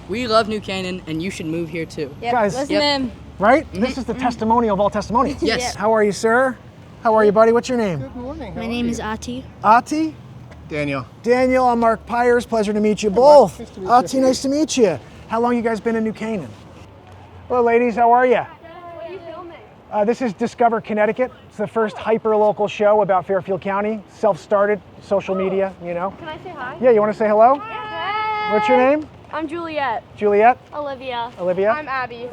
We love New Canaan, and you should move here too. Yep. Guys, Listen yep. to him. right? This is the testimonial of all testimonials. Yes. How are you, sir? How are you, buddy? What's your name? Good morning. My name is Ati. Ati? Daniel. Daniel, I'm Mark Pyers. Pleasure to meet you both. Nice to meet Ati, you. nice to meet you. How long you guys been in New Canaan? Hello, ladies. How are you? What are you filming? This is Discover Connecticut. It's the first hyper-local show about Fairfield County. Self-started, social media, you know. Can I say hi? Yeah, you want to say hello? Hey. What's your name? I'm Juliet. Juliet? Olivia. Olivia? I'm Abby.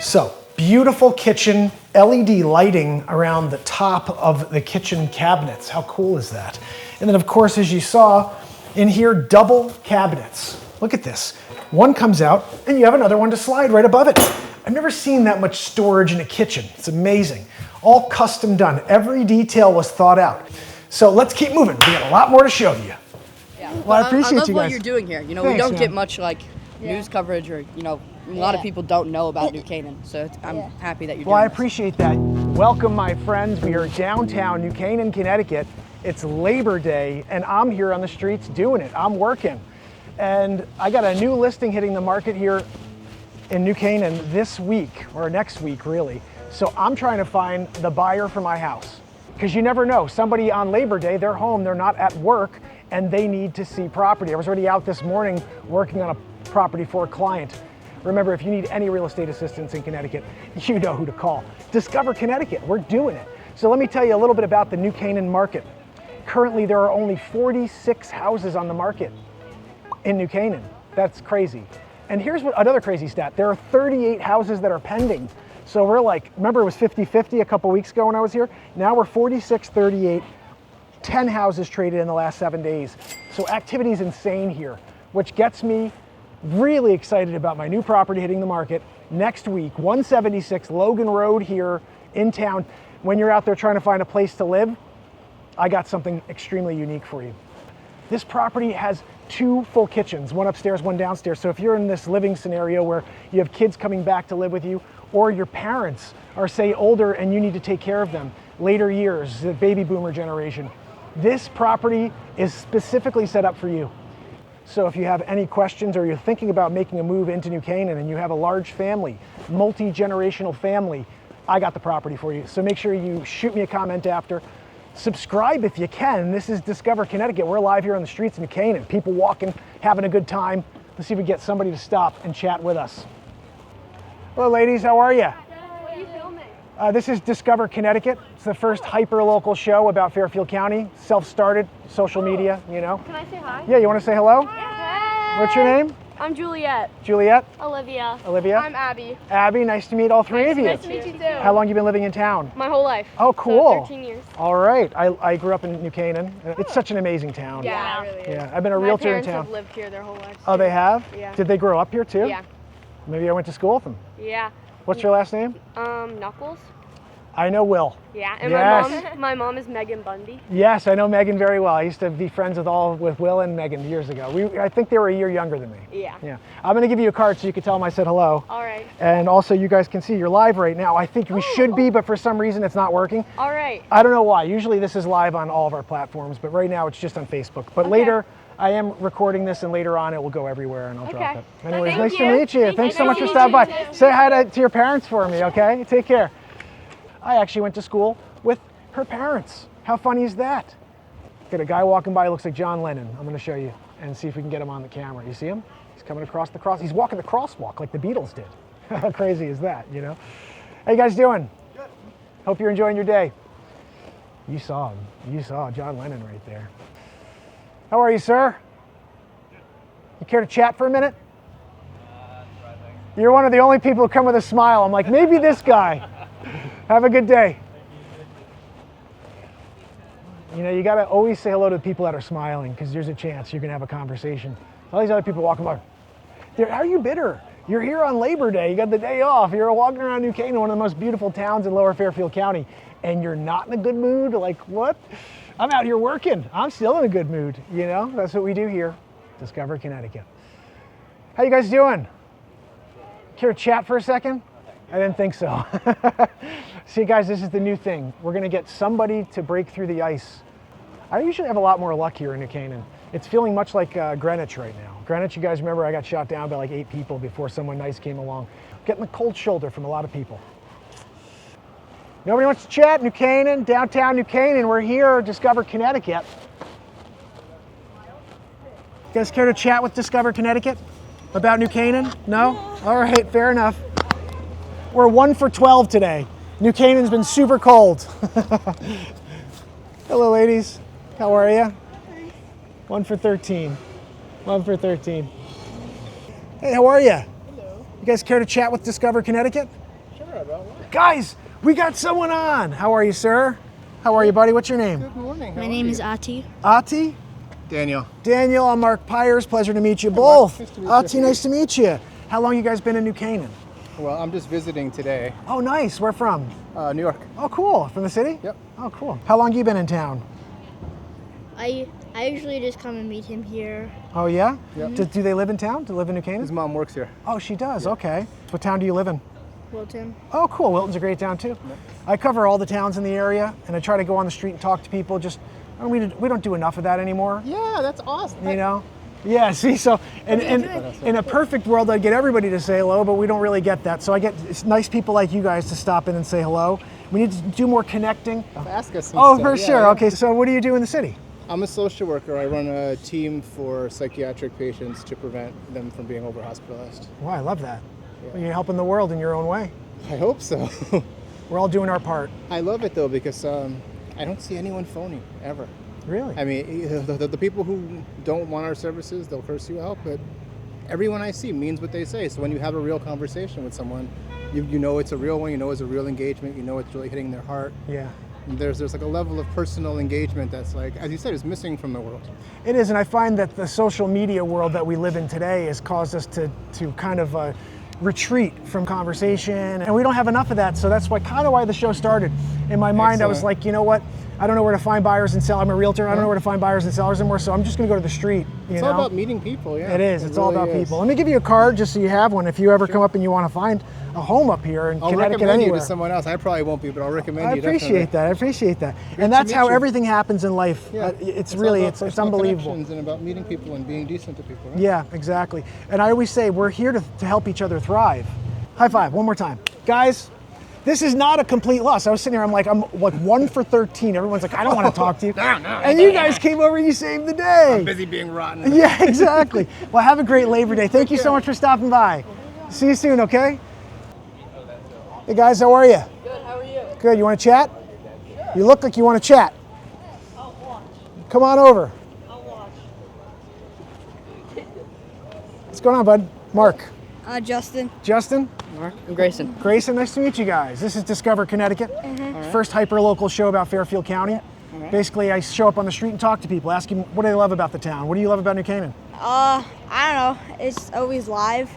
So, beautiful kitchen, LED lighting around the top of the kitchen cabinets. How cool is that? And then, of course, as you saw, in here, double cabinets. Look at this. One comes out, and you have another one to slide right above it. I've never seen that much storage in a kitchen. It's amazing. All custom done. Every detail was thought out. So let's keep moving. We got a lot more to show you. Yeah. Well, I appreciate I love you what guys. you're doing here. You know, Thanks, we don't man. get much news coverage, or a lot of people don't know about New Canaan. So I'm happy that you're Well, doing I this. appreciate that. Welcome, my friends. We are downtown New Canaan, Connecticut. It's Labor Day, and I'm here on the streets doing it. I'm working. And I got a new listing hitting the market here in New Canaan this week, or next week, really. So I'm trying to find the buyer for my house. Because you never know, somebody on Labor Day, they're home, they're not at work, and they need to see property. I was already out this morning working on a property for a client. Remember, if you need any real estate assistance in Connecticut, you know who to call. Discover Connecticut, we're doing it. So let me tell you a little bit about the New Canaan market. Currently, there are only 46 houses on the market in New Canaan. That's crazy. And here's another crazy stat. There are 38 houses that are pending. So we're like, remember it was 50-50 a couple weeks ago when I was here? Now we're 46-38, 10 houses traded in the last 7 days. So activity is insane here, which gets me really excited about my new property hitting the market next week, 176 Logan Road here in town. When you're out there trying to find a place to live, I got something extremely unique for you. This property has 2 full kitchens, one upstairs, one downstairs. So if you're in this living scenario where you have kids coming back to live with you, or your parents are, say, older and you need to take care of them, later years, the baby boomer generation, this property is specifically set up for you. So if you have any questions, or you're thinking about making a move into New Canaan and you have a large family, multi-generational family, I got the property for you. So make sure you shoot me a comment after. Subscribe if you can. This is Discover Connecticut. We're live here on the streets of New Canaan. People walking, having a good time. Let's see if we get somebody to stop and chat with us. Hello, ladies. How are you? What are you filming? This is Discover Connecticut. It's the first hyper-local show about Fairfield County. Self-started, social media, you know. Can I say hi? Yeah, you want to say hello? Hey. What's your name? I'm Juliet. Juliet? Olivia. Olivia? I'm Abby. Abby, nice to meet all three of you. Nice to meet you too. How long you been living in town? My whole life. Oh, cool. So 13 years. All right. I grew up in New Canaan. It's such an amazing town. Yeah, it really is. Yeah, I've been a realtor in My parents town. have lived here their whole lives. Oh, they have? Yeah. Did they grow up here too? Yeah. Maybe I went to school with them. Yeah. What's your last name? Knuckles. I know Will. Yeah. And Yes. my mom is Megan Bundy. Yes, I know Megan very well. I used to be friends with Will and Megan years ago. I think they were a year younger than me. Yeah. Yeah. I'm going to give you a card so you can tell them I said hello. All right. And also, you guys can see you're live right now. I think we should be, but for some reason it's not working. All right. I don't know why. Usually this is live on all of our platforms, but right now it's just on Facebook. But later, I am recording this, and later on it will go everywhere, and I'll drop it. Anyways, Thank nice you. to meet you. Thanks so much for Nice to stopping by. meet you. Say hi to your parents for me, okay? Take care. I actually went to school with her parents. How funny is that? Got a guy walking by who looks like John Lennon. I'm going to show you and see if we can get him on the camera. You see him? He's coming across the cross. He's walking the crosswalk like the Beatles did. How crazy is that, you know? How you guys doing? Good. Hope you're enjoying your day. You saw him. You saw John Lennon right there. How are you, sir? You care to chat for a minute? You're one of the only people who come with a smile. I'm like, maybe this guy. Have a good day. You know, you got to always say hello to the people that are smiling, because there's a chance you're going to have a conversation. All these other people walking by, how are you bitter? You're here on Labor Day. You got the day off. You're walking around New Canaan, one of the most beautiful towns in Lower Fairfield County, and you're not in a good mood? Like, what? I'm out here working. I'm still in a good mood. You know, that's what we do here. Discover Connecticut. How you guys doing? Care to chat for a second? I didn't think so. See guys, this is the new thing. We're gonna get somebody to break through the ice. I usually have a lot more luck here in New Canaan. It's feeling much like Greenwich right now. Greenwich, you guys remember I got shot down by like 8 people before someone nice came along. Getting the cold shoulder from a lot of people. Nobody wants to chat? New Canaan, downtown New Canaan. We're here, Discover, Connecticut. You guys care to chat with Discover, Connecticut about New Canaan? No? All right, fair enough. We're 1 for 12 today. New Canaan's been super cold. Hello, ladies. How are you? 1 for 13. 1 for 13. Hey, how are you? Hello. You guys care to chat with Discover, Connecticut? Sure, about what? Guys, we got someone on. How are you, sir? How are you, buddy? What's your name? Good morning. My name is Ati. Ati? Daniel. Daniel, I'm Mark Pyers. Pleasure to meet you both. Nice to meet you. Ati, nice to meet you. How long you guys been in New Canaan? Well, I'm just visiting today. Oh, nice. Where from? New York. Oh, cool. From the city? Yep. Oh, cool. How long you been in town? I usually just come and meet him here. Oh, yeah? Yep. Do they live in town? Do they live in New Canaan? His mom works here. Oh, she does. Okay. What town do you live in? Wilton. Oh, cool. Wilton's a great town too. I cover all the towns in the area, and I try to go on the street and talk to people. Just we don't do enough of that anymore. Yeah, that's awesome. You know? Yeah. See, so and in a perfect world, I'd get everybody to say hello, but we don't really get that. So I get nice people like you guys to stop in and say hello. We need to do more connecting. Ask us some Oh, stuff. for Yeah, sure. yeah. Okay. So what do you do in the city? I'm a social worker. I run a team for psychiatric patients to prevent them from being over-hospitalized. Wow, I love that. Well, you're helping the world in your own way. I hope so. We're all doing our part. I love it though because I don't see anyone phony ever. Really? I mean, the people who don't want our services, they'll curse you out, but everyone I see means what they say. So when you have a real conversation with someone, you know it's a real one, you know it's a real engagement, you know it's really hitting their heart. Yeah. And there's like a level of personal engagement that's like, as you said, is missing from the world. It is, and I find that the social media world that we live in today has caused us to kind of retreat from conversation, and we don't have enough of that. So that's kind of why the show started. In my mind, I was Excellent. like, you know what? I don't know where to find buyers and sellers. I'm a realtor. I don't know where to find buyers and sellers anymore. So I'm just going to go to the street. It's all about meeting people, yeah. It is. It's all really about is. people. Let me give you a card just so you have one. If you ever come up and you want to find a home up here in I'll Connecticut recommend anywhere. you to someone else. I probably won't be, but I'll recommend I you. appreciate that. I appreciate that. And to that's meet how you. everything happens in life. Yeah. It's all really, about it's personal unbelievable. connections and about meeting people and being decent to people. Right? Yeah, exactly. And I always say we're here to help each other thrive. High five, one more time. Guys, this is not a complete loss. I was sitting here, I'm like 1 for 13. Everyone's like, I don't want to talk to you. And you guys came over and you saved the day. I'm busy being rotten. Yeah, exactly. Well, have a great Labor Day. Thank you so much for stopping by. See you soon, okay? Hey guys, how are you? Good. How are you? Good. You want to chat? Sure. You look like you want to chat. I'll watch. Come on over. I'll watch. What's going on, bud? Mark. Justin. Justin? Mark and Gracen. Gracen, nice to meet you guys. This is Discover Connecticut. First hyper-local show about Fairfield County. Basically, I show up on the street and talk to people, ask them what do they love about the town. What do you love about New Canaan? I don't know. It's always live.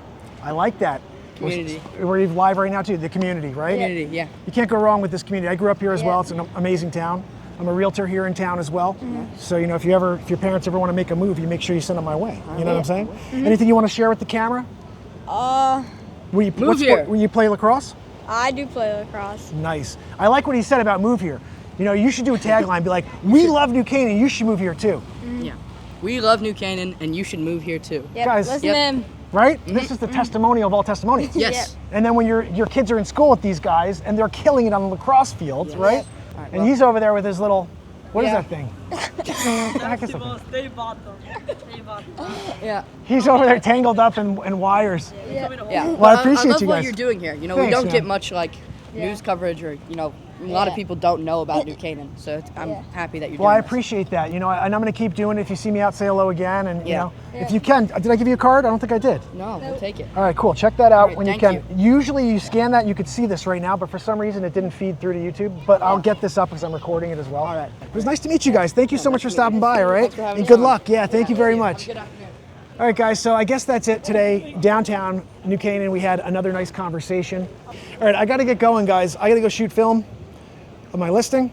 I like that. Community. We're live right now too, the community, right? Community, yeah. You can't go wrong with this community. I grew up here as Yeah. well. It's an amazing town. I'm a realtor here in town as well. So, you know, if your parents ever want to make a move, you make sure you send them my way. You know what I'm saying? Anything you want to share with the camera? Will you, Move here. Will you play lacrosse? I do play lacrosse. Nice. I like what he said about move here. You know, you should do a tagline, be like, we love New Canaan, you should move here too. Yeah. We love New Canaan, and you should move here too. Yep, Guys- listen Yep. to him. Right? This is the testimonial of all testimonials. Yes. And then when your kids are in school with these guys and they're killing it on the lacrosse fields, right? All right, And well- he's over there with his little, what is Yeah. that thing? What the heck is that thing? Stay bottom. Stay bottom. Yeah. He's over there tangled up in wires. Yeah. Well, I But appreciate love you what guys. you're doing here. You know, Thanks, we don't man. get much like news coverage, or a lot of people don't know about New Canaan. So I'm happy that you're Well, doing I this. appreciate that. You know, and I'm going to keep doing it. If you see me out, say hello again. And, you Yeah. know, if you can, did I give you a card? I don't think I did. No, we'll take it. All right, cool. Check that out All right, when you thank can. Usually you scan that, you could see this right now, but for some reason it didn't feed through to YouTube. But I'll get this up because I'm recording it as well. All right. It was nice to meet you guys. Thank you so much for stopping by, all right? Thanks for having And me good on. luck. Yeah, thank you very much. Good afternoon. All right, guys, so I guess that's it today. Downtown New Canaan, we had another nice conversation. All right, I got to get going, guys. I got to go shoot film of my listing.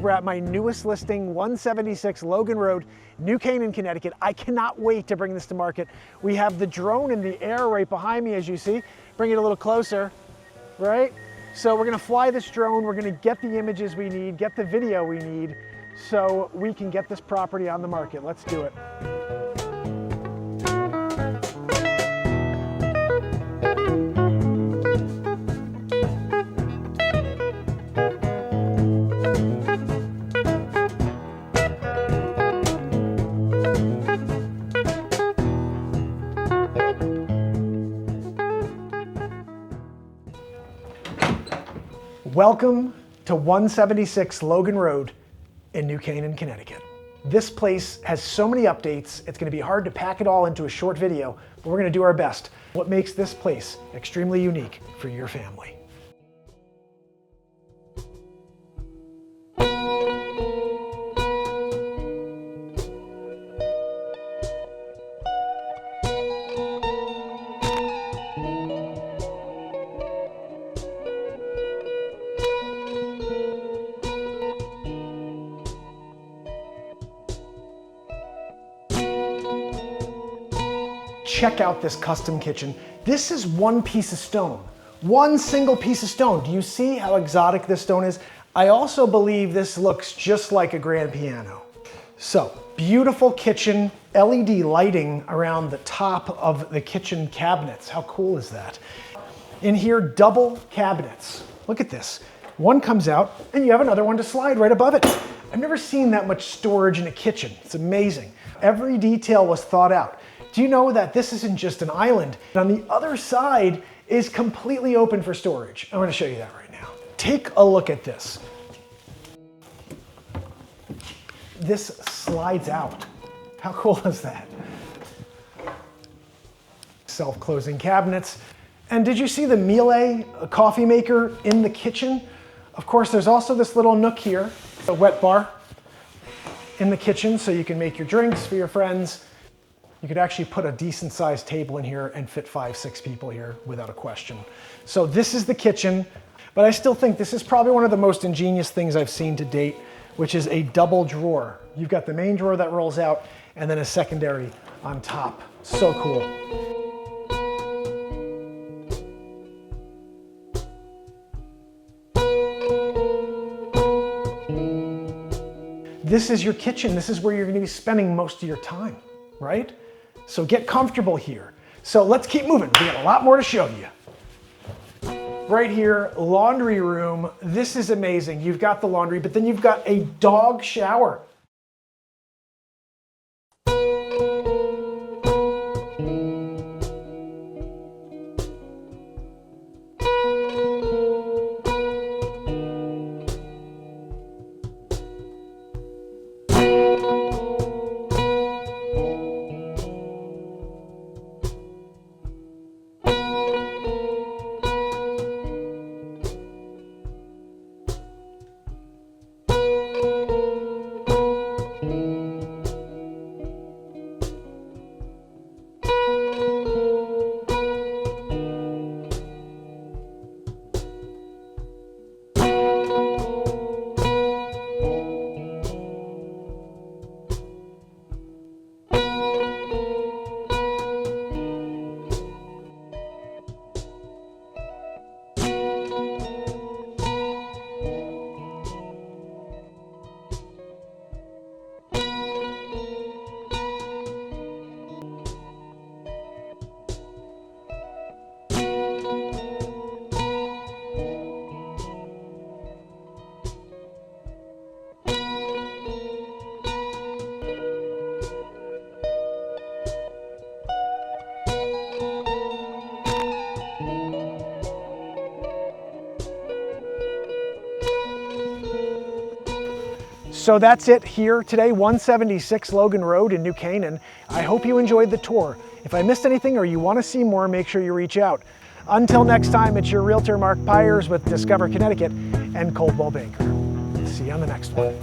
Wrap at my newest listing, 176 Logan Road, New Canaan, Connecticut. I cannot wait to bring this to market. We have the drone in the air right behind me, as you see. Bring it a little closer, right? So we're gonna fly this drone, we're gonna get the images we need, get the video we need, so we can get this property on the market. Let's do it. Welcome to 176 Logan Road in New Canaan, Connecticut. This place has so many updates, it's going to be hard to pack it all into a short video, but we're going to do our best. What makes this place extremely unique for your family? Check out this custom kitchen. This is one piece of stone, one single piece of stone. Do you see how exotic this stone is? I also believe this looks just like a grand piano. So, beautiful kitchen, LED lighting around the top of the kitchen cabinets. How cool is that? In here, double cabinets. Look at this. One comes out and you have another one to slide right above it. I've never seen that much storage in a kitchen. It's amazing. Every detail was thought out. Do you know that this isn't just an island? On the other side is completely open for storage. I'm going to show you that right now. Take a look at this. This slides out. How cool is that? Self-closing cabinets. And did you see the Miele coffee maker in the kitchen? Of course, there's also this little nook here, a wet bar in the kitchen so you can make your drinks for your friends. You could actually put a decent sized table in here and fit 5-6 people here without a question. So this is the kitchen, but I still think this is probably one of the most ingenious things I've seen to date, which is a double drawer. You've got the main drawer that rolls out and then a secondary on top. So cool. This is your kitchen. This is where you're going to be spending most of your time, right? So get comfortable here. So let's keep moving. We got a lot more to show you. Right here, laundry room. This is amazing. You've got the laundry, but then you've got a dog shower. So that's it here today, 176 Logan Road in New Canaan. I hope you enjoyed the tour. If I missed anything or you want to see more, make sure you reach out. Until next time, it's your Realtor Mark Pyers with Discover Connecticut and Coldwell Banker. See you on the next one.